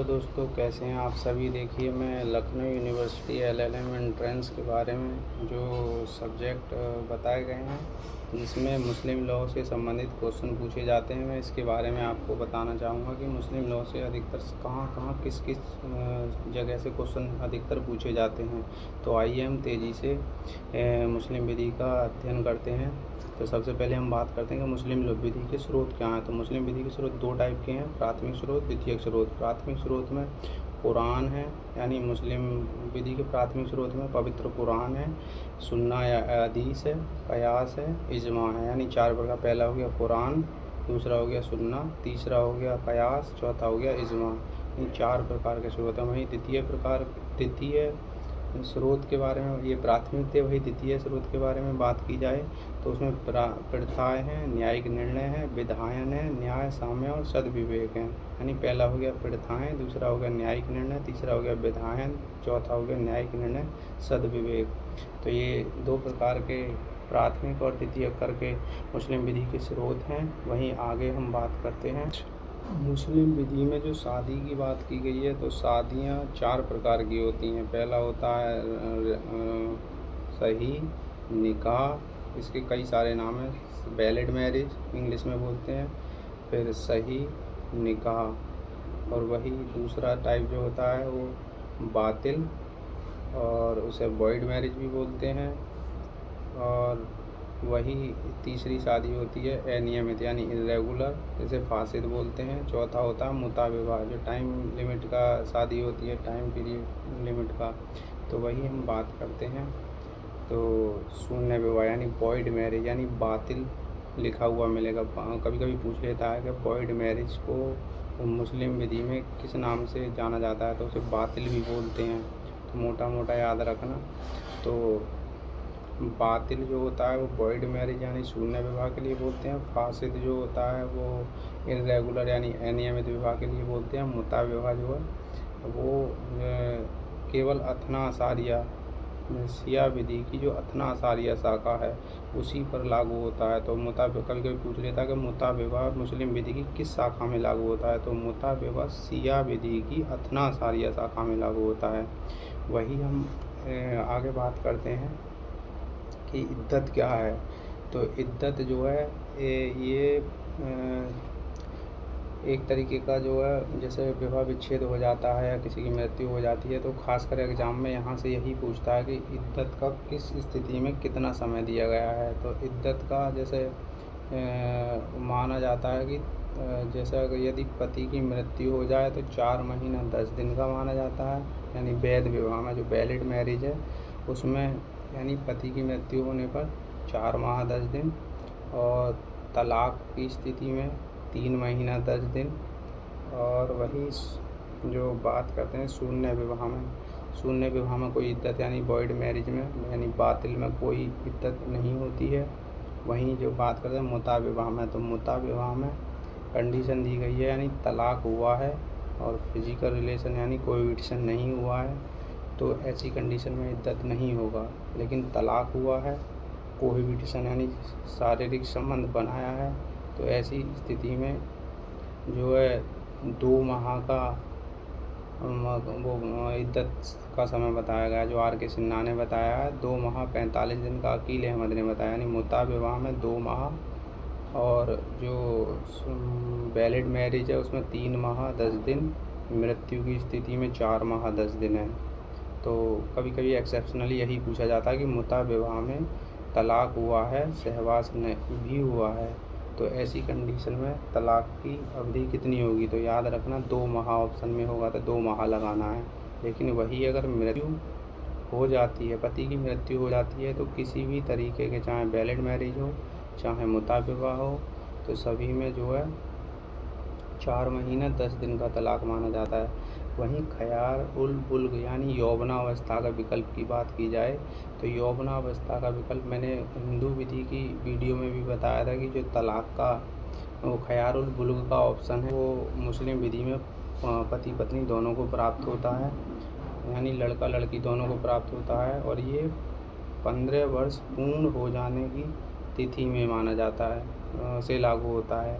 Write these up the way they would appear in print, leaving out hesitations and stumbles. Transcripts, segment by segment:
Hello दोस्तों, कैसे हैं आप सभी। देखिए, मैं लखनऊ यूनिवर्सिटी एलएलएम एंट्रेंस के बारे में जो सब्जेक्ट बताए गए हैं जिसमें मुस्लिम लॉ से संबंधित क्वेश्चन पूछे जाते हैं, मैं इसके बारे में आपको बताना चाहूँगा कि मुस्लिम लॉ से अधिकतर कहाँ किस किस जगह से क्वेश्चन अधिकतर पूछे जाते हैं। तो आइए हम तेज़ी से मुस्लिम विधि का अध्ययन करते हैं। तो सबसे पहले हम बात करते हैं कि मुस्लिम विधि के स्रोत क्या हैं। तो मुस्लिम विधि के स्रोत दो टाइप के हैं, प्राथमिक स्रोत, द्वितीयक स्रोत। प्राथमिक स्रोत में कुरान है, यानी मुस्लिम विधि के प्राथमिक स्रोत में पवित्र कुरान है, सुन्ना या हदीस है, कयास है, इजमा है, यानी चार प्रकार। पहला हो गया कुरान, दूसरा हो गया सुन्ना, तीसरा हो गया कयास, चौथा हो गया इजमा। इन चार प्रकार के स्रोत हैं। वहीं द्वितीय स्रोत के बारे में, ये प्राथमिक थे, वही द्वितीय स्रोत के बारे में बात की जाए तो उसमें प्रथाएँ हैं, न्यायिक निर्णय है, विधायन है, न्याय, साम्य और सद्विवेक हैं। यानी पहला हो गया प्रथाएँ, दूसरा हो गया न्यायिक निर्णय, तीसरा हो गया विधायन, चौथा हो गया न्यायिक निर्णय, सद्विवेक। तो ये दो प्रकार के प्राथमिक और द्वितीयक करके मुस्लिम विधि के स्रोत हैं। वहीं आगे हम बात करते हैं मुस्लिम विधि में जो शादी की बात की गई है। तो शादियाँ चार प्रकार की होती हैं। पहला होता है सही, निकाह, इसके कई सारे नाम हैं। वैलिड मैरिज इंग्लिश में बोलते हैं, फिर सही, निकाह, और वही दूसरा टाइप जो होता है वो बातिल, और उसे वॉइड मैरिज भी बोलते हैं। और वही तीसरी शादी होती है अनियमित, यानी इरेगुलर, जिसे फासिद बोलते हैं। चौथा होता है मुता विवाह, जो टाइम लिमिट का शादी होती है, टाइम पीरियड लिमिट का। तो वही हम बात करते हैं। तो शून्य विवाह यानी वॉइड मैरिज, यानी बातिल लिखा हुआ मिलेगा। कभी कभी पूछ लेता है कि वॉइड मैरिज को मुस्लिम विधि में किस नाम से जाना जाता है, तो उसे बातिल भी बोलते हैं। तो मोटा मोटा याद रखना। तो बातिल जो होता है वो वॉइड मैरिज यानी शून्य विवाह के लिए बोलते हैं। फासिद जो होता है वो इरेगुलर यानी अनियमित विवाह के लिए बोलते हैं। मुता विवाह जो है वो केवल अथना असारिया शिया विधि की जो अथना असारिया शाखा है उसी पर लागू होता है। तो कभी कभी पूछ लेता है कि मुता विवाह मुस्लिम विधि की किस शाखा में लागू होता है। तो मुता विवाह शिया विधि की अथना असारिया शाखा में लागू होता है। वही हम आगे बात करते हैं कि इद्दत क्या है। तो इद्दत जो है ये एक तरीके का जो है, जैसे विवाह विच्छेद हो जाता है या किसी की मृत्यु हो जाती है तो खासकर एग्ज़ाम में यहाँ से यही पूछता है कि इद्दत का किस स्थिति में कितना समय दिया गया है। तो इद्दत का जैसे माना जाता है कि जैसे अगर यदि पति की मृत्यु हो जाए तो 4 महीना 10 दिन का माना जाता है। यानी वैध विवाह में जो वैलिड मैरिज है उसमें यानी पति की मृत्यु होने पर 4 माह 10 दिन, और तलाक की स्थिति में 3 महीना 10 दिन। और वही जो बात करते हैं शून्य विवाह में कोई इद्दत यानी वॉइड मैरिज में यानी बातिल में कोई इद्दत नहीं होती है। वहीं जो बात करते हैं मुता विवाह में, तो मुता विवाह में कंडीशन दी गई है यानी तलाक हुआ है और फिजिकल रिलेशन यानी कोएबिटेशन नहीं हुआ है, तो ऐसी कंडीशन में इद्दत नहीं होगा। लेकिन तलाक हुआ है, कोएबिटेशन यानी शारीरिक संबंध बनाया है, तो ऐसी स्थिति में जो है 2 माह का वो इद्दत का समय बताया गया, जो आर के सिन्हा ने बताया है। 2 माह 45 दिन का अकील अहमद ने बताया। यानी मुता विवाह में 2 माह, और जो वैलिड मैरिज है उसमें 3 माह 10 दिन, मृत्यु की स्थिति में 4 माह 10 दिन है। तो कभी कभी एक्सेप्शनली यही पूछा जाता है कि मुता विवाह में तलाक हुआ है, सहवास भी हुआ है, तो ऐसी कंडीशन में तलाक की अवधि कितनी होगी। तो याद रखना 2 माह ऑप्शन में होगा तो 2 माह लगाना है। लेकिन वही अगर मृत्यु हो जाती है, पति की मृत्यु हो जाती है, तो किसी भी तरीके के चाहे वैलिड मैरिज हो चाहे मुता विवाह हो, तो सभी में जो है 4 महीने 10 दिन का तलाक माना जाता है। वहीं खयार उल बुल्ग यानी यौवनावस्था का विकल्प की बात की जाए तो यौवनावस्था का विकल्प मैंने हिंदू विधि की वीडियो में भी बताया था कि जो तलाक का वो खयार उल बुल्ग का ऑप्शन है वो मुस्लिम विधि में पति पत्नी दोनों को प्राप्त होता है, यानी लड़का लड़की दोनों को प्राप्त होता है। और ये 15 वर्ष पूर्ण हो जाने की तिथि में माना जाता है से लागू होता है।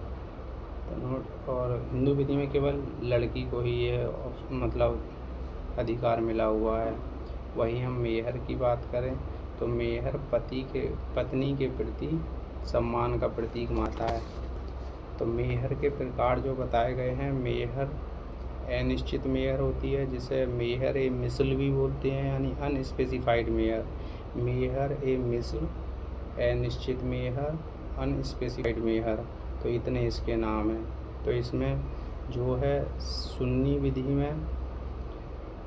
और हिंदू विधि में केवल लड़की को ही ये मतलब अधिकार मिला हुआ है। वहीं हम मेहर की बात करें तो मेहर पत्नी के प्रति सम्मान का प्रतीक मानता है। तो मेहर के प्रकार जो बताए गए हैं, मेहर अनिश्चित मेहर होती है, जिसे मेहर ए मिसल भी बोलते हैं, यानी अनस्पेसिफाइड मेहर। मेहर ए मिसल, अनिश्चित मेहर, अनस्पेसिफाइड मेहर, तो इतने इसके नाम हैं। तो इसमें जो है सुन्नी विधि में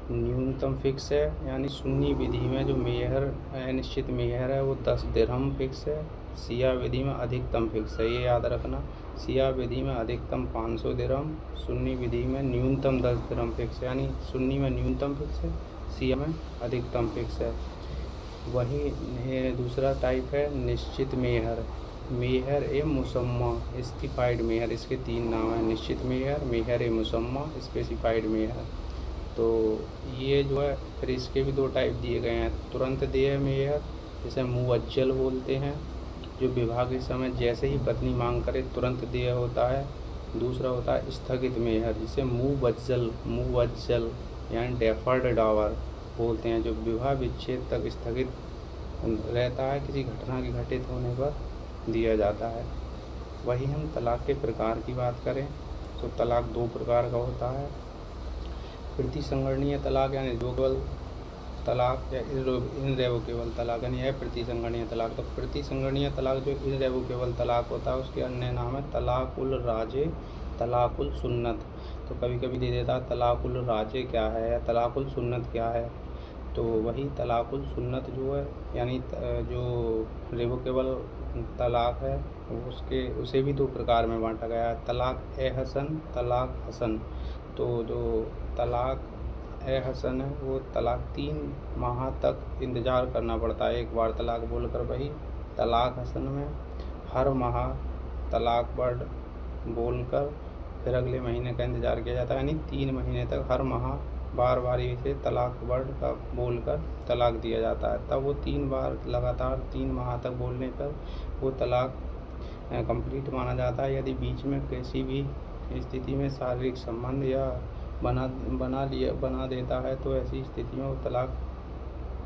न्यूनतम फिक्स है, यानी सुन्नी विधि में जो मेहर अनिश्चित मेहर है वो 10 दिरहम फिक्स है। शिया विधि में अधिकतम फिक्स है, ये याद रखना। शिया विधि में अधिकतम 500 दिरहम, सुन्नी विधि में न्यूनतम 10 दिरहम फिक्स है, यानी सुन्नी में न्यूनतम फिक्स है, शिया में अधिकतम फिक्स है। वही दूसरा टाइप है निश्चित मेहर। मेहर ए मुसम्मा, स्पेसिफाइड मेहर, इसके 3 नाम हैं, निश्चित मेहर, मेहर ए मुसम्मा, स्पेसिफाइड मेहर। तो ये जो है फिर इसके भी 2 टाइप दिए गए हैं। तुरंत देय मेहर, जिसे मुवज्जल बोलते हैं, जो विवाह के समय जैसे ही पत्नी मांग करे तुरंत देय होता है। दूसरा होता है स्थगित मेहर, जिसे मुवज्जल यानी डेफर्ड डावर बोलते हैं, जो विवाह विच्छेद तक स्थगित रहता है, किसी घटना के घटित होने पर दिया जाता है। वही हम तलाक के प्रकार की बात करें तो तलाक 2 प्रकार का होता है। प्रतिसंगरणीय तलाक यानी रिवोकेबल तलाक या इनरेवोकेबल तलाक यानी है प्रतिसंगरणीय तलाक। तो प्रतिसंगरणीय तलाक जो इनरेवोकेबल तलाक होता है उसके अन्य नाम है तलाकुल राजे, तलाकुल सुन्नत। तो कभी कभी दे देता है तलाकुल राजे क्या है या तलाकुल सुन्नत क्या है। तो वही तलाकुल सुन्नत जो है यानी जो रिवोकेबल तलाक है उसे भी 2 प्रकार में बांटा गया है, तलाक ए हसन, तलाक हसन। तो जो तलाक ए हसन है वो तलाक 3 माह तक इंतज़ार करना पड़ता है एक बार तलाक बोलकर। वही तलाक हसन में हर माह तलाक वर्ड बोलकर फिर अगले महीने का इंतज़ार किया जाता है, यानी 3 महीने तक हर माह बार बार इसे तलाक वर्ड का बोलकर तलाक दिया जाता है। तब वो 3 बार लगातार 3 माह तक बोलने पर वो तलाक कंप्लीट माना जाता है। यदि बीच में किसी भी स्थिति में शारीरिक संबंध या बना देता है तो ऐसी स्थिति में वो तलाक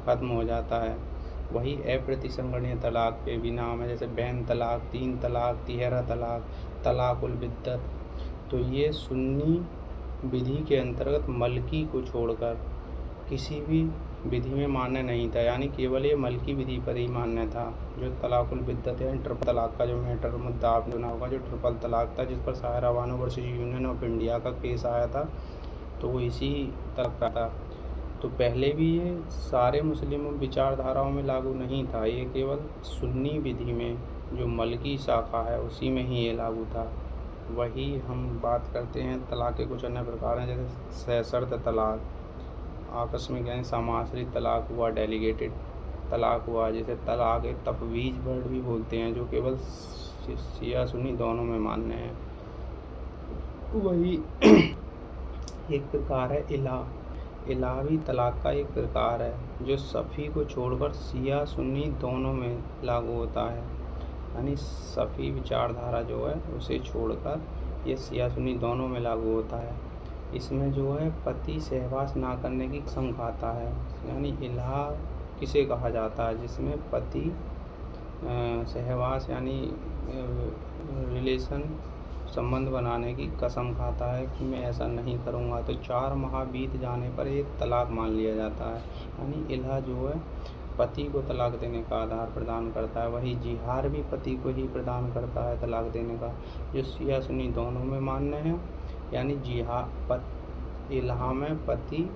खत्म हो जाता है। वही अप्रतिसंगरणीय तलाक के भी नाम है, जैसे बैन तलाक, 3 तलाक, तिहरा तलाक, तलाकुल बिद्दत। तो ये सुन्नी विधि के अंतर्गत मलकी को छोड़कर किसी भी विधि में मान्य नहीं था, यानी केवल ये मलकी विधि पर ही मान्य था। जो तलाकुल बिद्दत है, ट्रिपल तलाक का जो मैटर मुद्दा आपने सुना होगा, जो ट्रिपल तलाक था जिस पर Saira Bano versus union of India का केस आया था, तो वो इसी तरह का था। तो पहले भी ये सारे मुस्लिम विचारधाराओं में लागू नहीं था, ये केवल सुन्नी विधि में जो मलकी शाखा है उसी में ही ये लागू था। वही हम बात करते हैं तलाक के कुछ अन्य प्रकार हैं, जैसे सशर्त तलाक, आकस्मिक यानी समाश्रित तलाक हुआ, डेलीगेटेड तलाक हुआ, जैसे तलाक तफवीज वर्ड भी बोलते हैं, जो केवल शिया सुन्नी दोनों में मान्य है। वही एक प्रकार है इलाही तलाक का एक प्रकार है जो सफ़ी को छोड़कर शिया सुन्नी दोनों में लागू होता है, यानी सफ़ी विचारधारा जो है उसे छोड़कर ये शिया सुन्नी दोनों में लागू होता है। इसमें जो है पति सहवास ना करने की कसम खाता है, यानी इलाह किसे कहा जाता है जिसमें पति सहवास यानी रिलेशन संबंध बनाने की कसम खाता है कि मैं ऐसा नहीं करूँगा, तो 4 माह बीत जाने पर एक तलाक मान लिया जाता है। यानी इलाह जो है पति को तलाक देने का आधार प्रदान करता है। वही जिहार भी पति को ही प्रदान करता है तलाक देने का, जो शिया सुन्नी दोनों में मान्य है। यानी इलाह में पति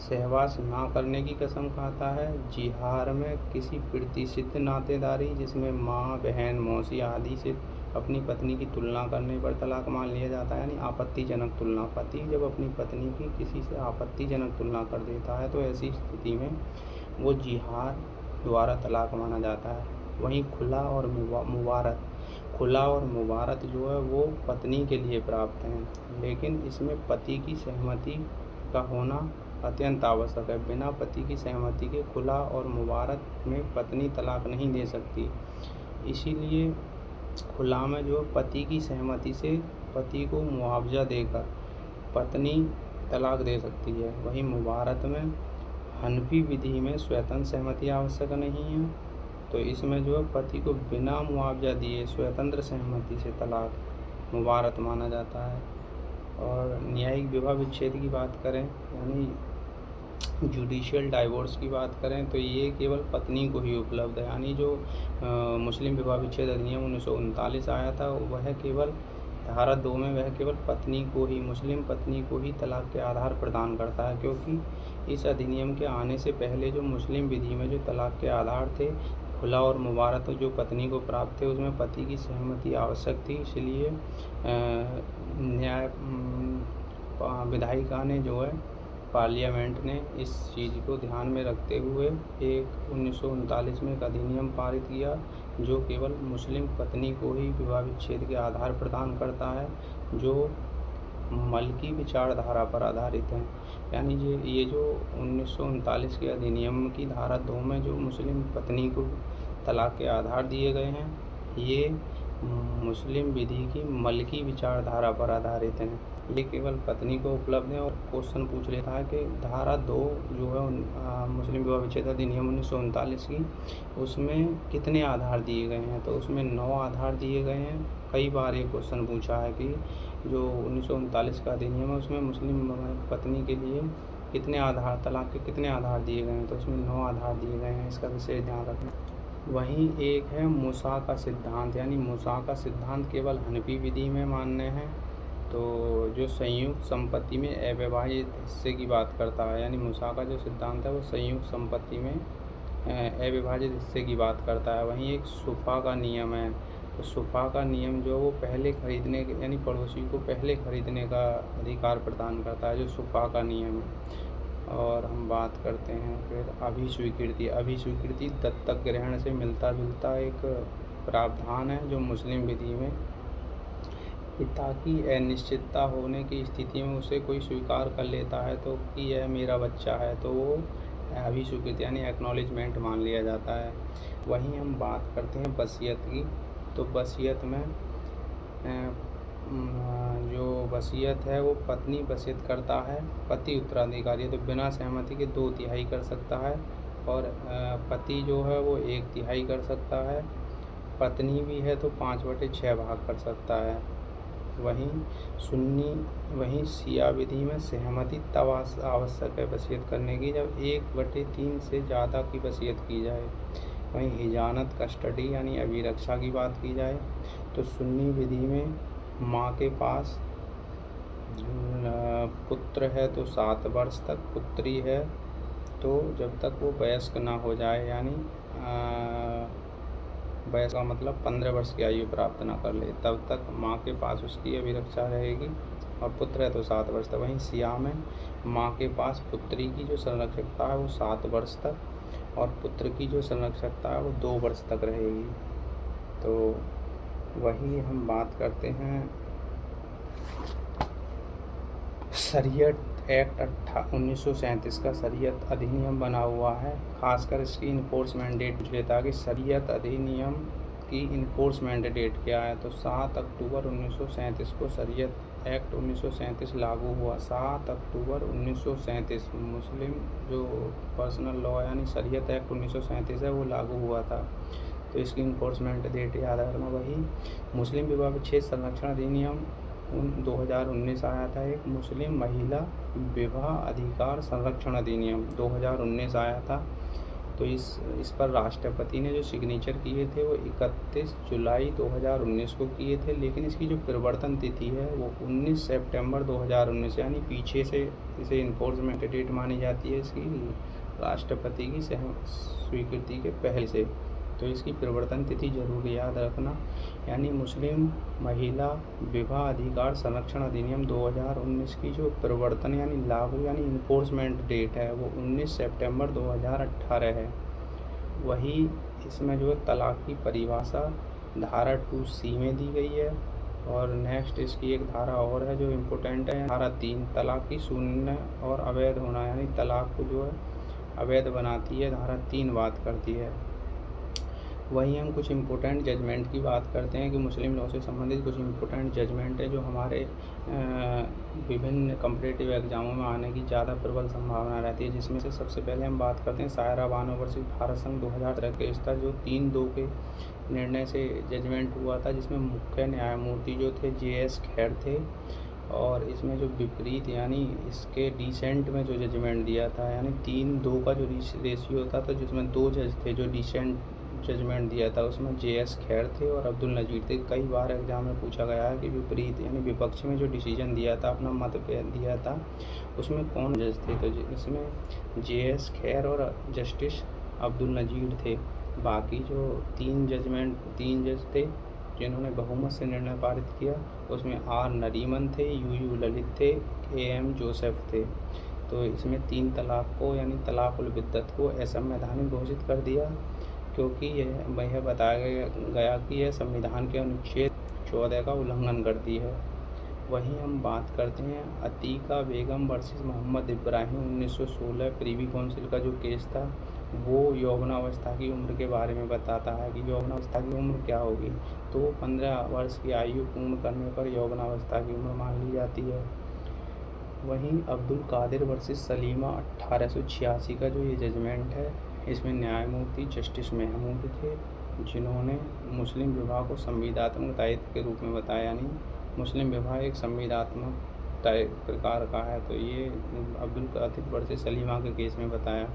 सहवास ना करने की कसम खाता है, जिहार में किसी प्रतिष्ठित नातेदारी जिसमें माँ, बहन, मौसी आदि से अपनी पत्नी की तुलना करने पर तलाक मान लिया जाता है, यानी आपत्तिजनक तुलना। पति जब अपनी पत्नी की किसी से आपत्तिजनक तुलना कर देता है तो ऐसी स्थिति में वो जिहार द्वारा तलाक माना जाता है। वहीं खुला और मुबारत जो है वो पत्नी के लिए प्राप्त हैं, लेकिन इसमें पति की सहमति का होना अत्यंत आवश्यक है। बिना पति की सहमति के खुला और मुबारत में पत्नी तलाक नहीं दे सकती। इसीलिए खुला में जो पति की सहमति से पति को मुआवजा देकर पत्नी तलाक दे सकती है। वहीं मुबारत में हनफी विधि में स्वतंत्र सहमति आवश्यक नहीं है, तो इसमें जो है पति को बिना मुआवजा दिए स्वतंत्र सहमति से तलाक मुबारत माना जाता है। और न्यायिक विवाह विच्छेद की बात करें, यानी जुडिशियल डाइवोर्स की बात करें, तो ये केवल पत्नी को ही उपलब्ध है। यानी जो मुस्लिम विवाह विच्छेद अधिनियम 1939 आया था, वह केवल धारा 2 में वह केवल पत्नी को ही, मुस्लिम पत्नी को ही तलाक के आधार प्रदान करता है, क्योंकि इस अधिनियम के आने से पहले जो मुस्लिम विधि में जो तलाक के आधार थे, खुला और मुबारत जो पत्नी को प्राप्त थे, उसमें पति की सहमति आवश्यक थी। इसलिए न्याय विधायिका ने जो है, पार्लियामेंट ने इस चीज़ को ध्यान में रखते हुए एक 1939 में एक अधिनियम पारित किया, जो केवल मुस्लिम पत्नी को ही विवाह विच्छेद के आधार प्रदान करता है, जो मलकी विचारधारा पर आधारित है। यानी ये जो 1939 के अधिनियम की धारा 2 में जो मुस्लिम पत्नी को तलाक के आधार दिए गए हैं, ये मुस्लिम विधि की मलकी विचारधारा पर आधारित हैं। ये केवल पत्नी को उपलब्ध है। और क्वेश्चन पूछ लेता है कि धारा 2 जो है मुस्लिम विवाह विच्छेद अधिनियम 1939 की, उसमें कितने आधार दिए गए हैं, तो उसमें 9 आधार दिए गए हैं। कई बार ये क्वेश्चन पूछा है कि जो 1939 का अधिनियम है, उसमें मुस्लिम पत्नी के लिए कितने आधार, तलाक के कितने आधार दिए गए हैं, तो उसमें 9 आधार दिए गए हैं। इसका विशेष ध्यान रखना। वहीं एक है मुसा का सिद्धांत, यानी मुसा का सिद्धांत केवल हनफी विधि में मान्य है, तो जो संयुक्त संपत्ति में अविभाजित हिस्से की बात करता है। यानी मुसा का जो सिद्धांत है वो संयुक्त संपत्ति में अविभाजित हिस्से की बात करता है। वहीं एक सुफा का नियम है, तो सुफा का नियम जो वो पहले खरीदने के, यानी पड़ोसी को पहले खरीदने का अधिकार प्रदान करता है, जो सुफा का नियम है। और हम बात करते हैं फिर अभिस्वीकृति। अभिस्वीकृति दत्तक ग्रहण से मिलता जुलता एक प्रावधान है, जो मुस्लिम विधि में पिता की अनिश्चितता होने की स्थिति में उसे कोई स्वीकार कर लेता है, तो कि यह मेरा बच्चा है, तो वो अभिस्वीकृति यानी एक्नॉलेजमेंट मान लिया जाता है। वहीं हम बात करते हैं वसीयत की, तो वसीयत में जो वसीयत है वो पत्नी वसीयत करता है, पति उत्तराधिकारी है, तो बिना सहमति के 2/3 कर सकता है, और पति जो है वो 1/3 कर सकता है, पत्नी भी है तो 5/6 भाग कर सकता है। वहीं शिया विधि में सहमति तब आवश्यक है वसीयत करने की, जब 1/3 से ज़्यादा की वसीयत की जाए। वहीं हिजानत कस्टडी यानी अभिरक्षा की बात की जाए, तो सुन्नी विधि में माँ के पास पुत्र है तो 7 वर्ष तक, पुत्री है तो जब तक वो वयस्क ना हो जाए, यानी वयस्क का मतलब 15 वर्ष की आयु प्राप्त ना कर ले, तब तक माँ के पास उसकी अभिरक्षा रहेगी, और पुत्र है तो 7 वर्ष तक। वहीं सिया में माँ के पास पुत्री की जो संरक्षकता है वो 7 वर्ष तक, और पुत्र की जो संरक्षकता है वो 2 वर्ष तक रहेगी। तो वही हम बात करते हैं शरीयत एक्ट 1937 का शरीयत अधिनियम बना हुआ है। खासकर इसकी इन्फोर्समेंट डेट पूछ लेता है कि शरीयत अधिनियम की इन्फोर्समेंट डेट क्या है, तो 7 अक्टूबर 1937 को शरीयत एक्ट 1937 लागू हुआ। 7 अक्टूबर 1937 मुस्लिम जो पर्सनल लॉ यानी शरीयत एक्ट 1937 है वो लागू हुआ था, तो इसकी इन्फोर्समेंट डेट याद रखना। वही मुस्लिम विवाह विच्छेद संरक्षण अधिनियम 2019 आया था। एक मुस्लिम महिला विवाह अधिकार संरक्षण अधिनियम 2019 आया था, तो इस पर राष्ट्रपति ने जो सिग्नेचर किए थे वो 31 जुलाई 2019 को किए थे, लेकिन इसकी जो प्रवर्तन तिथि है वो 19 सितंबर 2019, यानी पीछे से इसे इन्फोर्समेंट डेट मानी जाती है इसकी राष्ट्रपति की स्वीकृति के पहले से, तो इसकी प्रवर्तन तिथि जरूर याद रखना। यानी मुस्लिम महिला विवाह अधिकार संरक्षण अधिनियम 2019 की जो प्रवर्तन यानी लागू यानी इन्फोर्समेंट डेट है वो 19 सितंबर 2018 है। वही इसमें जो है तलाक की परिभाषा धारा 2C में दी गई है। और नेक्स्ट इसकी एक धारा और है जो इम्पोर्टेंट है, धारा 3 तलाक की शून्य और अवैध होना, यानी तलाक को जो है अवैध बनाती है, धारा 3 बात करती है। वहीं हम कुछ इम्पोर्टेंट जजमेंट की बात करते हैं कि मुस्लिम लॉ से संबंधित कुछ इम्पोर्टेंट जजमेंट है जो हमारे विभिन्न कॉम्पिटिटिव एग्जामों में आने की ज़्यादा प्रबल संभावना रहती है, जिसमें से सबसे पहले हम बात करते हैं सायरा बानो वर्सेस भारत संघ 2013 केस था, जो 3-2 के निर्णय से जजमेंट हुआ था, जिसमें मुख्य न्यायमूर्ति जो थे JS खैर थे। और इसमें जो विपरीत यानी इसके डिसेंट में जो जजमेंट दिया था, यानी 3-2 का जो रेशियो था, तो जिसमें 2 जज थे जो डिसेंट जजमेंट दिया था, उसमें JS खैर थे और अब्दुल नज़ीर थे। कई बार एग्जाम में पूछा गया है कि विपरीत यानी विपक्ष में जो डिसीजन दिया था, अपना मत दिया था, उसमें कौन जज थे, तो इसमें JS खैर और जस्टिस अब्दुल नज़ीर थे। बाकी जो 3 जज थे जिन्होंने बहुमत से निर्णय पारित किया, उसमें R नरीमन थे, UU ललित थे, AM जोसेफ थे। तो इसमें 3 तलाक को यानी तलाक़ुल बिद्दत को असंवैधानिक घोषित कर दिया, क्योंकि यह बताया गया कि यह संविधान के अनुच्छेद 14 का उल्लंघन करती है। वहीं हम बात करते हैं अतीका बेगम वर्सेस मोहम्मद इब्राहिम 1916 प्रीवी काउंसिल का जो केस था, वो यौवनावस्था की उम्र के बारे में बताता है कि यौवनावस्था की उम्र क्या होगी। तो 15 वर्ष की आयु पूर्ण करने पर यौवनावस्था की उम्र मान ली जाती है। वहीं अब्दुल कादिर वर्सेस सलीमा 1886 का जो ये जजमेंट है, इसमें न्यायमूर्ति जस्टिस महमूद थे, जिन्होंने मुस्लिम विवाह को संविदात्मक दायित्व के रूप में बताया, यानी मुस्लिम विवाह एक संविदात्मक प्रकार का है, तो ये अब्दुल कादिर वर्सेस सलीमा के केस में बताया।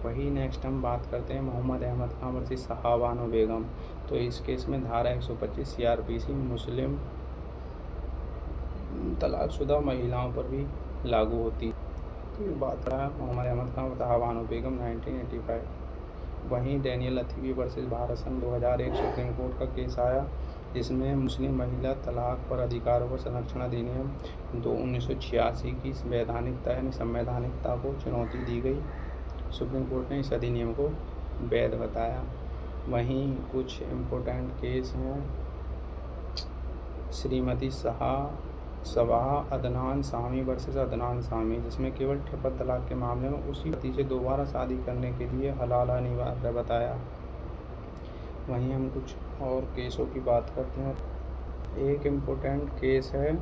वही नेक्स्ट हम बात करते हैं मोहम्मद अहमद खान वर्सेस सहाबानो बेगम। तो इस केस में धारा 125 CRPC मुस्लिम तलाकशुदा महिलाओं पर भी लागू होती है। तो ये बात रहा मोहम्मद अहमद खान और सहाबानो बेगम 1985। वहीं डैनियल अथीवी वर्सेस भारत संघ 2001 सुप्रीम कोर्ट का केस आया, जिसमें मुस्लिम महिला तलाक पर अधिकारों को संरक्षण अधिनियम 1986 की वैधानिकता यानी संवैधानिकता को चुनौती दी गई। सुप्रीम कोर्ट ने इस अधिनियम को वैध बताया। वहीं कुछ इम्पोर्टेंट केस हैं श्रीमती सबाह अदनान सामी वर्सेस अदनान सामी, जिसमें केवल ट्रिपल तलाक के मामले में उसी पति से दोबारा शादी करने के लिए हलाल अनिवार्य बताया। वहीं हम कुछ और केसों की बात करते हैं। एक इम्पोर्टेंट केस है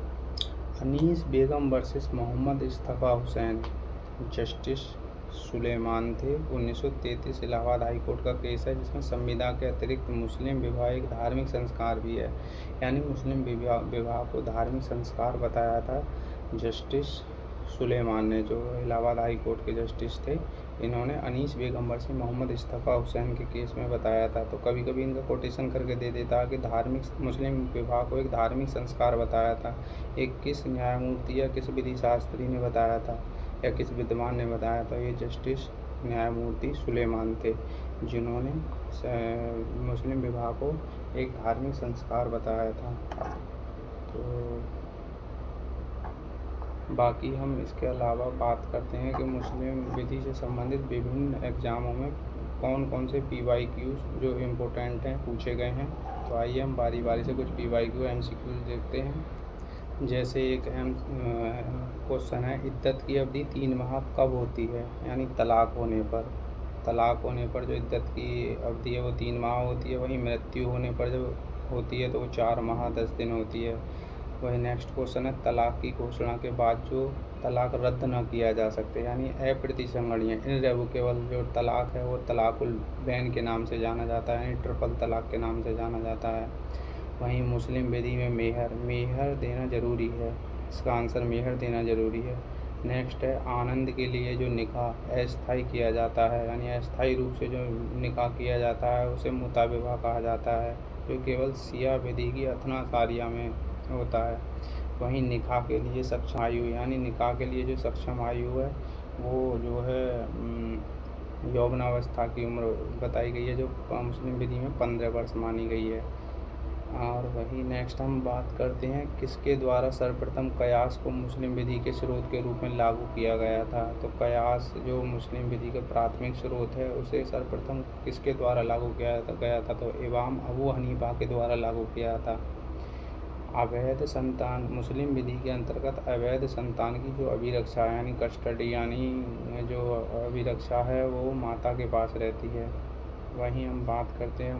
अनीस बेगम वर्सेस मोहम्मद इस्तफा हुसैन, जस्टिस सुलेमान थे, 1933 इलाहाबाद हाई कोर्ट का केस है, जिसमें संविदा के अतिरिक्त मुस्लिम विवाह एक धार्मिक संस्कार भी है, यानी मुस्लिम विवाह को धार्मिक संस्कार बताया था जस्टिस सुलेमान ने, जो इलाहाबाद हाई कोर्ट के जस्टिस थे। इन्होंने अनीस बेगम वर्सेस मोहम्मद इस्तफा हुसैन के केस में बताया था। तो कभी कभी इनका कोटेशन करके दे देता कि धार्मिक मुस्लिम विवाह को एक धार्मिक संस्कार बताया था। एक किस न्यायमूर्ति या किस विधि शास्त्री ने बताया था या किस विद्वान ने बताया था? ये जस्टिस न्यायमूर्ति सुलेमान थे, जिन्होंने मुस्लिम विवाह को एक धार्मिक संस्कार बताया था। तो बाकी हम इसके अलावा बात करते हैं कि मुस्लिम विधि से संबंधित विभिन्न एग्ज़ामों में कौन कौन से PYQ जो इम्पोर्टेंट हैं पूछे गए हैं। तो आइए हम बारी बारी से कुछ PYQ MCQ देखते हैं। जैसे एक क्वेश्चन है, इद्दत की अवधि 3 माह कब होती है? यानी तलाक होने पर जो इद्दत की अवधि है वो 3 माह होती है। वहीं मृत्यु होने पर जब होती है तो वो 4 माह 10 दिन होती है। वही नेक्स्ट क्वेश्चन है, तलाक की घोषणा के बाद जो तलाक रद्द न किया जा सकते यानी अप्रतिसंगरणीय इनरेवोकेबल जो तलाक है वो तलाकुल बैन के नाम से जाना जाता है, यानी ट्रिपल तलाक के नाम से जाना जाता है। वहीं मुस्लिम विधि में मेहर देना ज़रूरी है, इसका आंसर मेहर देना ज़रूरी है। नेक्स्ट है, आनंद के लिए जो निकाह अस्थायी किया जाता है यानी अस्थायी रूप से जो निकाह किया जाता है उसे मुताबिबा कहा जाता है, जो केवल सिया विधि की अथना सारिया में होता है। वहीं निकाह के लिए सक्षम आयु यानी निकाह के लिए जो सक्षम आयु है वो जो है यौवनावस्था की उम्र बताई गई है, जो मुस्लिम विधि में 15 वर्ष मानी गई है। और वही नेक्स्ट हम बात करते हैं, किसके द्वारा सर्वप्रथम कयास को मुस्लिम विधि के स्रोत के रूप में लागू किया गया था? तो कयास जो मुस्लिम विधि का प्राथमिक स्रोत है उसे सर्वप्रथम किसके द्वारा लागू किया गया था? तो इमाम अबू हनीफा के द्वारा लागू किया था। अवैध संतान मुस्लिम विधि के अंतर्गत अवैध संतान की जो अभिरक्षा है यानी कस्टडी यानी जो अभिरक्षा है वो माता के पास रहती है। वहीं हम बात करते हैं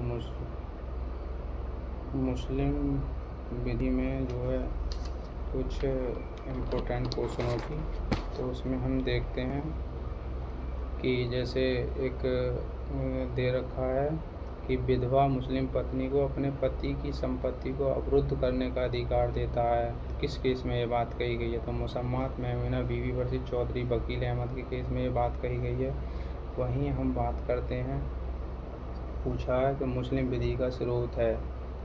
मुस्लिम विधि में जो है कुछ इम्पोर्टेंट क्वेश्चनों की, तो उसमें हम देखते हैं कि जैसे एक दे रखा है कि विधवा मुस्लिम पत्नी को अपने पति की संपत्ति को अवरुद्ध करने का अधिकार देता है। किस केस में ये बात कही गई है? तो मुसम्मात मेमूना बीवी वर्सेस चौधरी वकील अहमद के केस में ये बात कही गई है। वहीं हम बात करते हैं, पूछा है कि मुस्लिम विधि का स्रोत है,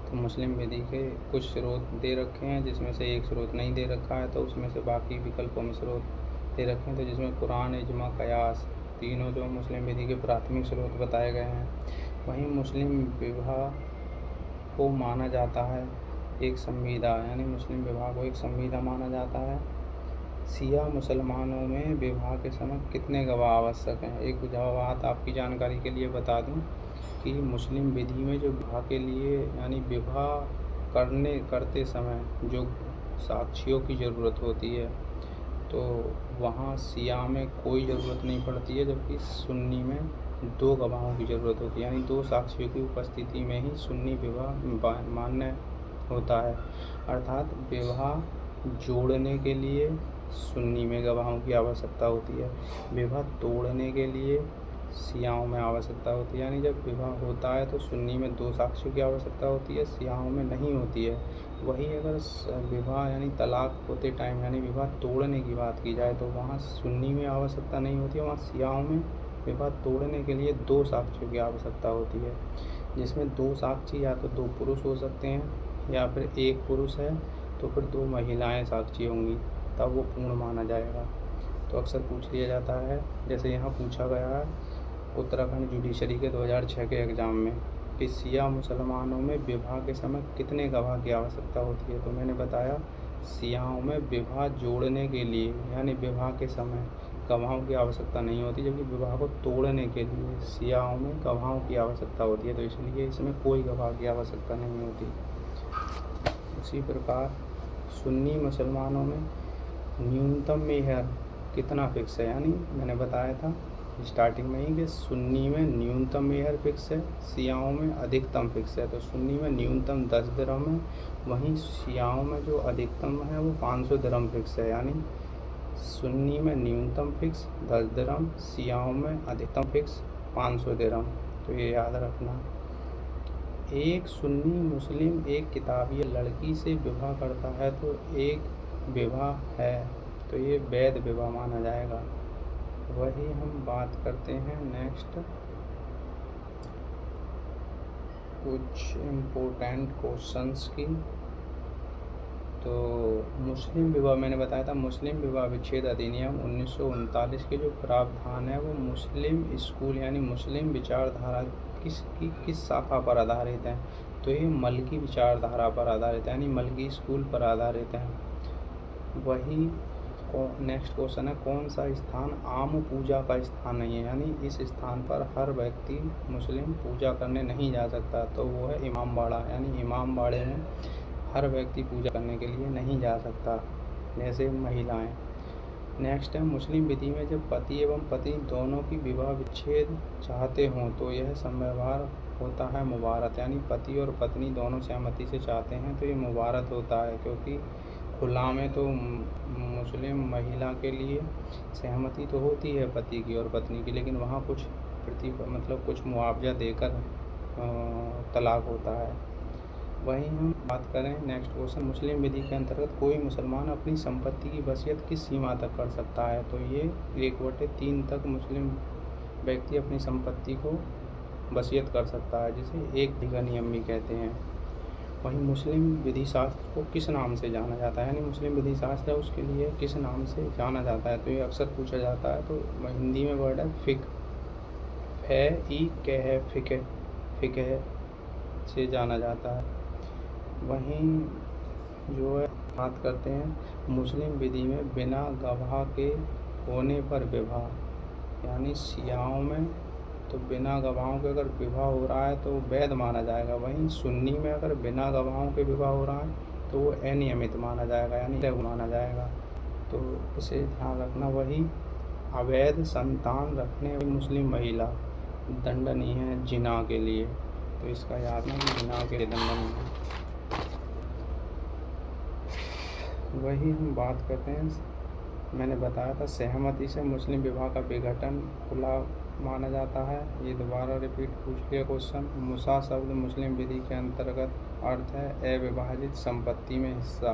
तो मुस्लिम विधि के कुछ स्रोत दे रखे हैं, जिसमें से एक स्रोत नहीं दे रखा है, तो उसमें से बाकी विकल्पों में स्रोत दे रखे हैं। तो जिसमें कुरान, इजमा, कयास, तीनों जो मुस्लिम विधि के प्राथमिक स्रोत बताए गए हैं। वहीं मुस्लिम विवाह को माना जाता है एक संविदा, यानी मुस्लिम विवाह को एक संविदा माना जाता है। शिया मुसलमानों में विवाह के समय कितने गवाह आवश्यक हैं? एक बात आपकी जानकारी के लिए बता दूं कि मुस्लिम विधि में जो विवाह के लिए यानी विवाह करते समय जो साक्षियों की ज़रूरत होती है, तो वहाँ शिया में कोई ज़रूरत नहीं पड़ती है, जबकि सुन्नी में 2 गवाहों की ज़रूरत होती है, यानी 2 साक्षियों की उपस्थिति में ही सुन्नी विवाह मान्य होता है। अर्थात विवाह जोड़ने के लिए सुन्नी में गवाहों की आवश्यकता होती है, विवाह तोड़ने के लिए शियाओं में आवश्यकता होती है। यानी जब विवाह होता है तो सुन्नी में 2 साक्षियों की आवश्यकता होती है, शियाओं में नहीं होती है। वहीं अगर विवाह यानी तलाक होते टाइम यानी विवाह तोड़ने की बात की जाए, तो वहाँ सुन्नी में आवश्यकता नहीं होती है, वहाँ शियाओं में विवाह तोड़ने के लिए 2 साक्षियों की आवश्यकता होती है, जिसमें 2 साक्षी या तो 2 पुरुष हो सकते हैं, या फिर 1 पुरुष है तो फिर 2 महिलाएं साक्षी होंगी, तब वो पूर्ण माना जाएगा। तो अक्सर पूछ लिया जाता है, जैसे यहाँ पूछा गया है उत्तराखंड जुडिशरी के 2006 के एग्ज़ाम में कि शिया मुसलमानों में विवाह के समय कितने गवाह की आवश्यकता होती है? तो मैंने बताया शियाओं में विवाह जोड़ने के लिए यानी विवाह के समय गवाहों की आवश्यकता नहीं होती, जबकि विवाह को तोड़ने के लिए शियाओं में गवाहों की आवश्यकता होती है, तो इसलिए इसमें कोई गवाह की आवश्यकता नहीं होती। उसी प्रकार सुन्नी मुसलमानों में न्यूनतम मेहर कितना फिक्स है? यानी मैंने बताया था स्टार्टिंग में ही कि सुन्नी में न्यूनतम मेहर फिक्स है, शियाओं में अधिकतम फिक्स है। तो सुन्नी में न्यूनतम 10 दिरहम है, वहीं शियाओं में जो अधिकतम है वो 500 दिरहम फिक्स है। यानी सुन्नी में न्यूनतम फिक्स 10 दिरहम, शियाओं में अधिकतम फिक्स 500 दिरहम। तो ये याद रखना। एक सुन्नी मुस्लिम एक किताबी लड़की से विवाह करता है तो एक विवाह है, तो ये वैध विवाह माना जाएगा। वही हम बात करते हैं नेक्स्ट कुछ इम्पोर्टेंट क्वेश्चंस की। तो मुस्लिम विवाह मैंने बताया था, मुस्लिम विवाह विच्छेद अधिनियम 1939 के जो प्रावधान है वो मुस्लिम स्कूल यानी मुस्लिम विचारधारा किस शाखा पर आधारित है? तो ये मलकी विचारधारा पर आधारित है, यानी मलकी स्कूल पर आधारित है। वही नेक्स्ट क्वेश्चन है, कौन सा स्थान आम पूजा का स्थान नहीं है? यानी इस स्थान पर हर व्यक्ति मुस्लिम पूजा करने नहीं जा सकता, तो वो है इमाम बाड़ा, यानी इमाम बाड़े में हर व्यक्ति पूजा करने के लिए नहीं जा सकता, जैसे महिलाएं। नेक्स्ट है, मुस्लिम विधि में जब पति एवं पत्नी दोनों की विवाह विच्छेद चाहते हों तो यह समव्यवहार होता है मुबारत, यानी पति और पत्नी दोनों सहमति से चाहते हैं तो ये मुबारत होता है, क्योंकि खुला में तो मुस्लिम महिला के लिए सहमति तो होती है पति की और पत्नी की, लेकिन वहाँ कुछ कुछ मुआवजा देकर तलाक होता है। वहीं हम बात करें नेक्स्ट क्वेश्चन, मुस्लिम विधि के अंतर्गत कोई मुसलमान अपनी संपत्ति की वसीयत किस सीमा तक कर सकता है? तो ये 1/3 तक मुस्लिम व्यक्ति अपनी संपत्ति को वसीयत कर सकता है, जिसे एक बीघा नियम भी कहते हैं। वहीं मुस्लिम विधि शास्त्र को किस नाम से जाना जाता है? यानी मुस्लिम विधि शास्त्र है उसके लिए किस नाम से जाना जाता है? तो ये अक्सर पूछा जाता है, तो हिंदी में वर्ड है फ़िक़्ह से जाना जाता है। वहीं जो है बात करते हैं मुस्लिम विधि में बिना गवाह के होने पर विवाह, यानी शियाओं में तो बिना गवाहों के अगर विवाह हो रहा है तो वैध माना जाएगा, वहीं सुन्नी में अगर बिना गवाहों के विवाह हो रहा है तो वो अनियमित माना जाएगा, यानी अवैध माना जाएगा, तो इसे ध्यान रखना। वही अवैध संतान रखने वाली मुस्लिम महिला दंडनीय है जिना के लिए, तो इसका याद ना कि जिना के लिए दंडनीय है। वही हम बात करते हैं, मैंने बताया था सहमति से मुस्लिम विवाह का विघटन खुला माना जाता है। ये दोबारा रिपीट पूछ लिया क्वेश्चन। मुसा शब्द मुस्लिम विधि के अंतर्गत अर्थ है अविभाजित संपत्ति में हिस्सा,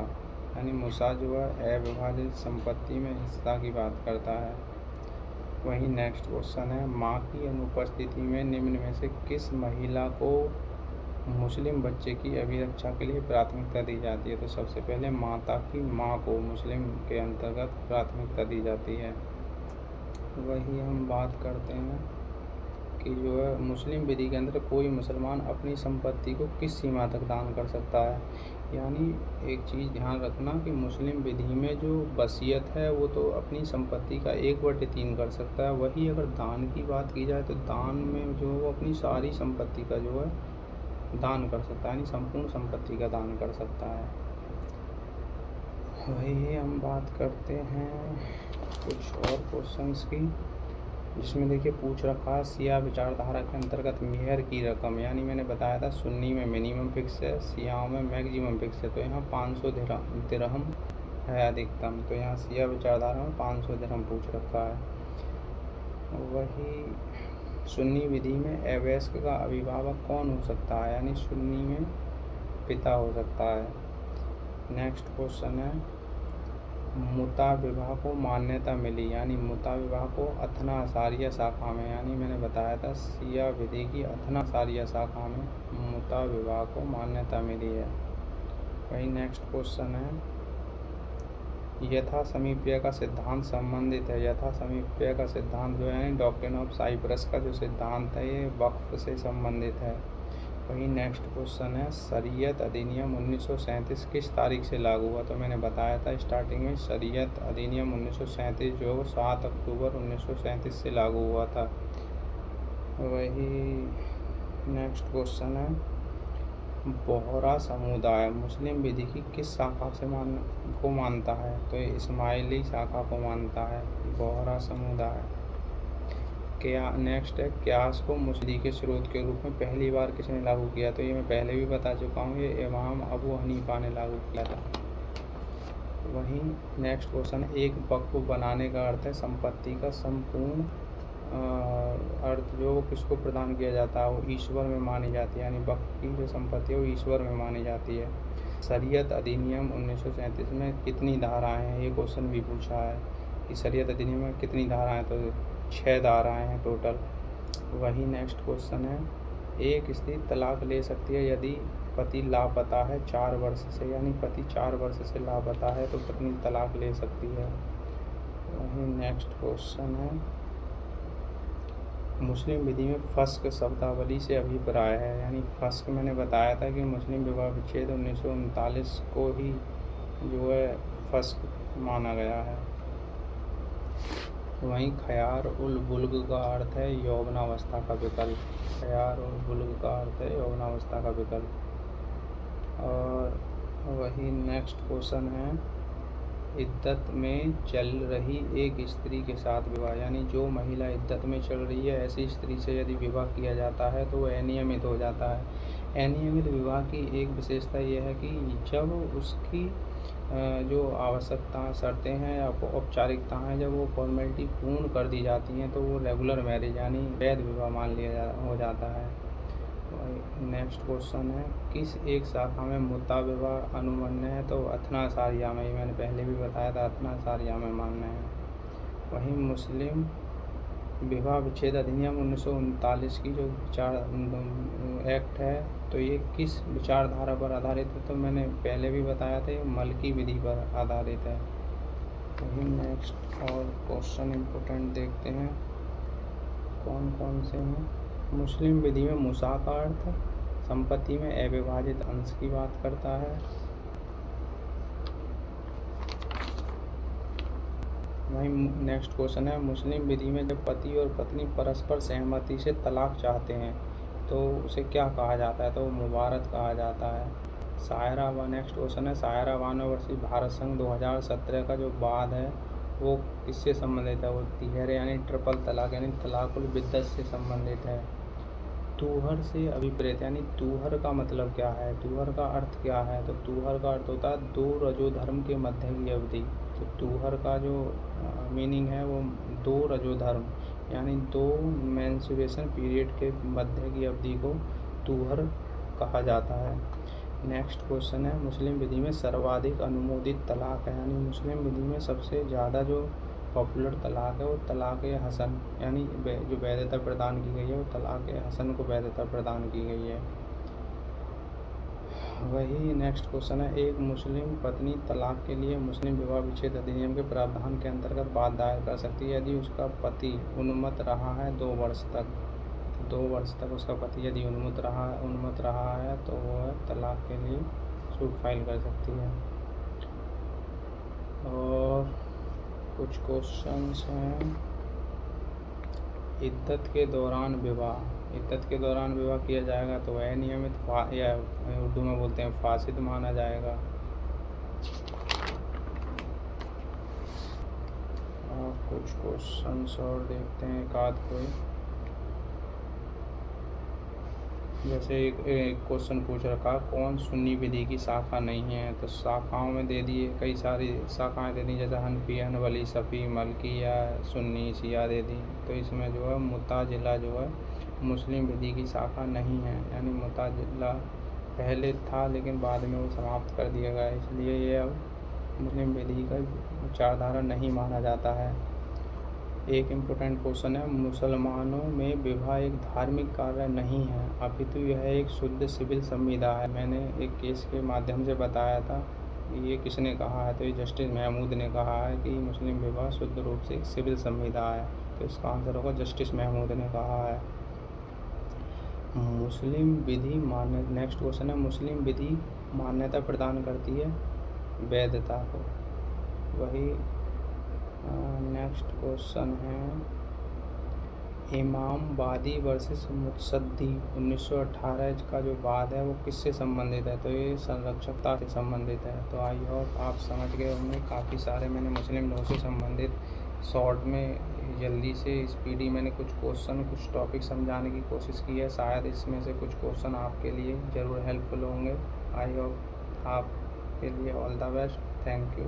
यानी मुसा जो है अविभाजित संपत्ति में हिस्सा की बात करता है। वही नेक्स्ट क्वेश्चन है, माँ की अनुपस्थिति में निम्न में से किस महिला को मुस्लिम बच्चे की अभिरक्षा के लिए प्राथमिकता दी जाती है? तो सबसे पहले माता की माँ को मुस्लिम के अंतर्गत प्राथमिकता दी जाती है। वही हम बात करते हैं कि जो है मुस्लिम विधि के अंदर कोई मुसलमान अपनी संपत्ति को किस सीमा तक दान कर सकता है। यानी एक चीज़ ध्यान रखना कि मुस्लिम विधि में जो वसीयत है वो तो अपनी संपत्ति का 1/3 कर सकता है। वही अगर दान की बात की जाए तो दान में जो वो अपनी सारी संपत्ति का जो है दान कर सकता है, यानी संपूर्ण संपत्ति का दान कर सकता है। वही हम बात करते हैं कुछ और क्वेश्चंस की, जिसमें देखिए पूछ रखा है शिया विचारधारा के अंतर्गत मेहर की रकम, यानी मैंने बताया था सुन्नी में मिनिमम फिक्स है, शियाओं में मैक्सिमम फिक्स है। तो यहाँ 500 दिरहम है अधिकतम, तो यहाँ शिया विचारधारा में 500 दिरहम पूछ रखा है। वही सुन्नी विधि में अवयस्क का अभिभावक कौन हो सकता है, यानी सुन्नी में पिता हो सकता है। नेक्स्ट क्वेश्चन है, मुता विवाह को मान्यता मिली, यानी मुता विवाह को अथना असारिया शाखा में, यानी मैंने बताया था शिया विधि की अथना असारिया शाखा में मुता विवाह को मान्यता मिली है। वही नेक्स्ट क्वेश्चन है, यथा समीप्य का सिद्धांत संबंधित है। यथा समीप्य का सिद्धांत जो है डॉक्ट्रिन ऑफ साइप्रस का जो सिद्धांत है ये वक्फ से संबंधित है। वही नेक्स्ट क्वेश्चन है, शरीयत अधिनियम 1937 किस तारीख से लागू हुआ? तो मैंने बताया था स्टार्टिंग में शरीयत अधिनियम 1937 जो 7 अक्टूबर 1937 से लागू हुआ था। वही नेक्स्ट क्वेश्चन है, बोहरा समुदाय मुस्लिम विधि की किस शाखा से मानता है? तो ये इस्माइली शाखा को मानता है बोहरा समुदाय। क्या नेक्स्ट है, क्यास को मुस्लिम के स्रोत के रूप में पहली बार किसने लागू किया? तो ये मैं पहले भी बता चुका हूँ, ये इमाम अबू हनीफा ने लागू किया था। वहीं नेक्स्ट क्वेश्चन है, एक वक्फ बनाने का अर्थ है संपत्ति का संपूर्ण अर्थ जो किसको प्रदान किया जाता है वो ईश्वर में मानी जाती है, यानी वक्फ की जो संपत्ति है वो ईश्वर में मानी जाती है। शरीयत अधिनियम 1937 में कितनी धाराएं हैं? ये क्वेश्चन भी पूछा है कि शरीयत अधिनियम में कितनी धाराएं, तो 6 धाराएं हैं टोटल। वही नेक्स्ट क्वेश्चन है, एक स्त्री तलाक ले सकती है यदि पति लापता है 4 वर्ष से, यानी पति 4 वर्ष से लापता है तो पत्नी तलाक ले सकती है। वही नेक्स्ट क्वेश्चन है, मुस्लिम विधि में फस्क शब्दावली से अभिप्राय है, यानी फस्क मैंने बताया था कि मुस्लिम विवाह विच्छेद 1939 को ही जो है फस्क माना गया है। वहीं खयार उल बुल्ग का अर्थ है यौवनावस्था का विकल्प। खयार उल बुल्ग का अर्थ है यौवनावस्था का विकल्प। और वही नेक्स्ट क्वेश्चन है, इद्दत में चल रही एक स्त्री के साथ विवाह, यानी जो महिला इद्दत में चल रही है ऐसी स्त्री से यदि विवाह किया जाता है तो वह अनियमित हो जाता है। अनियमित विवाह की एक विशेषता यह है कि जब उसकी जो आवश्यकता शर्तें हैं या औपचारिकता हैं जब वो फॉर्मेलिटी पूर्ण कर दी जाती हैं तो वो रेगुलर मैरिज यानी वैध विवाह मान लिया हो जाता है। नेक्स्ट क्वेश्चन है, किस एक शाखा में मुता विवाह अनुमन्य है? तो अथना सारिया में, मैंने पहले भी बताया था अथना सारिया में मान्य है। वहीं मुस्लिम विवाह विच्छेद अधिनियम 1939 की जो विचार एक्ट है तो ये किस विचारधारा पर आधारित है? तो मैंने पहले भी बताया था ये मलकी विधि पर आधारित है। वहीं नेक्स्ट और क्वेश्चन इम्पोर्टेंट देखते हैं कौन कौन से हैं। मुस्लिम विधि में मुसा का अर्थ संपत्ति में अविभाजित अंश की बात करता है। वहीं नेक्स्ट क्वेश्चन है, मुस्लिम विधि में जब पति और पत्नी परस्पर सहमति से तलाक चाहते हैं तो उसे क्या कहा जाता है? तो मुबारत कहा जाता है। सायरा व नेक्स्ट क्वेश्चन है, सायरा वानवर्षीय भारत संघ 2017 का जो वाद है वो किससे संबंधित है? वो तिहर यानी ट्रिपल तलाक यानी तलाकुल बिद्दत से संबंधित है। तूहर से अभिप्रेत यानी तूहर का मतलब क्या है? तूहर का अर्थ क्या है? तो तूहर का अर्थ होता है 2 रजोधर्म के मध्य की अवधि। तो तूहर का जो मीनिंग है वो 2 रजोधर्म यानी 2 मेंस्ट्रुएशन पीरियड के मध्य की अवधि को तूहर कहा जाता है। नेक्स्ट क्वेश्चन है, मुस्लिम विधि में सर्वाधिक अनुमोदित तलाक है, यानी मुस्लिम विधि में सबसे ज़्यादा जो पॉपुलर तलाक है वो तलाक हसन यानी जो वैधता प्रदान की गई है वो तलाक हसन को वैधता प्रदान की गई है। वही नेक्स्ट क्वेश्चन है, एक मुस्लिम पत्नी तलाक के लिए मुस्लिम विवाह विच्छेद अधिनियम के प्रावधान के अंतर्गत बात दायर कर सकती है यदि उसका पति उन्मत्त रहा है 2 वर्ष तक। 2 वर्ष तक उसका पति यदि उन्मत्त रहा है तो वह तलाक के लिए सूट फाइल कर सकती है। और कुछ क्वेश्चंस हैं, इद्दत के दौरान विवाह किया जाएगा तो वह नियमित या उर्दू में बोलते हैं फासिद माना जाएगा। और कुछ क्वेश्चंस और देखते हैं एक आध कोई। जैसे एक क्वेश्चन पूछ रखा, कौन सुन्नी विधि की शाखा नहीं है? तो शाखाओं में दे दिए, कई सारी शाखाएं दे दी, जैसे हनफी, हनबली, सफ़ी, मलकिया, सुन्नी, शिया दे दी। तो इसमें जो है मुताजिला जो है मुस्लिम विधि की शाखा नहीं है, यानी मुताजिला पहले था लेकिन बाद में वो समाप्त कर दिया गया, इसलिए ये अब मुस्लिम विधि का विचारधारा नहीं माना जाता है। एक इम्पोर्टेंट क्वेश्चन है, मुसलमानों में विवाह एक धार्मिक कार्य नहीं है अपितु यह एक शुद्ध सिविल संविदा है। मैंने एक केस के माध्यम से बताया था, ये किसने कहा है? तो ये जस्टिस महमूद ने कहा है कि मुस्लिम विवाह शुद्ध रूप से एक सिविल संविदा है। तो इसका आंसर होगा जस्टिस महमूद ने कहा है। मुस्लिम विधि मान्य नेक्स्ट क्वेश्चन है, मुस्लिम विधि मान्यता प्रदान करती है वैधता को। वही नेक्स्ट क्वेश्चन है, इमाम वादी वर्सेस मुत्सद्दी 1918 का जो वाद है वो किससे संबंधित है? तो ये संरक्षकता से संबंधित है। तो आई होप आप समझ गए होंगे, काफ़ी सारे मैंने मुस्लिम लॉ से संबंधित शॉर्ट में जल्दी से स्पीडी मैंने कुछ टॉपिक समझाने की कोशिश की है। शायद इसमें से कुछ क्वेश्चन आपके लिए ज़रूर हेल्पफुल होंगे। आई होप आपके लिए all the best. Thank you.